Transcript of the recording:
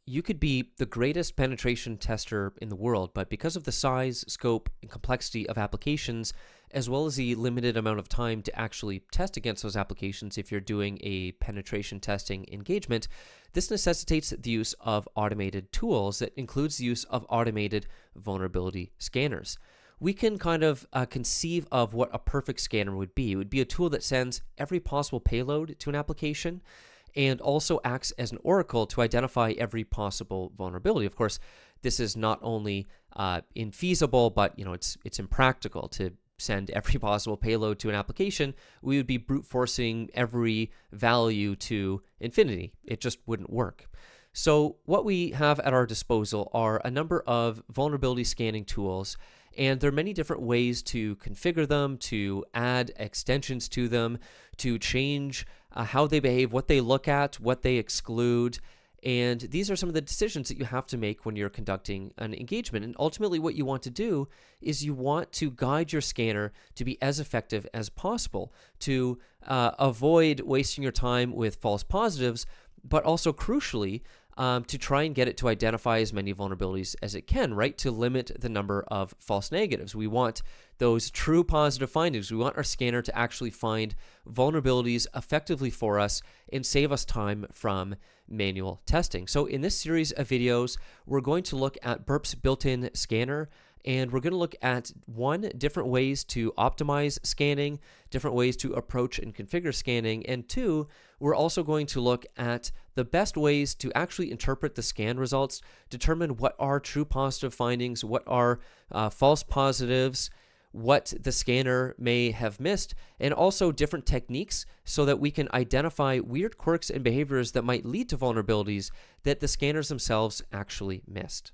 You could be the greatest penetration tester in the world, but because of the size, scope, and complexity of applications, as well as the limited amount of time to actually test against those applications if you're doing a penetration testing engagement, this necessitates the use of automated tools that includes the use of automated vulnerability scanners. We can kind of conceive of what a perfect scanner would be. It would be a tool that sends every possible payload to an application and also acts as an oracle to identify every possible vulnerability. Of course, this is not only infeasible, but it's impractical to send every possible payload to an application. We would be brute forcing every value to infinity. It just wouldn't work. So what we have at our disposal are a number of vulnerability scanning tools, and there are many different ways to configure them, to add extensions to them, to change how they behave, what they look at, what they exclude. And these are some of the decisions that you have to make when you're conducting an engagement. And ultimately, what you want to do is you want to guide your scanner to be as effective as possible, to avoid wasting your time with false positives, but also crucially, to try and get it to identify as many vulnerabilities as it can, right? To limit the number of false negatives. We want those true positive findings. We want our scanner to actually find vulnerabilities effectively for us and save us time from manual testing. So in this series of videos, we're going to look at Burp's built-in scanner, and we're going to look at different ways to optimize scanning, different ways to approach and configure scanning, and two, we're also going to look at the best ways to actually interpret the scan results, determine what are true positive findings, what are false positives, what the scanner may have missed, and also different techniques so that we can identify weird quirks and behaviors that might lead to vulnerabilities that the scanners themselves actually missed.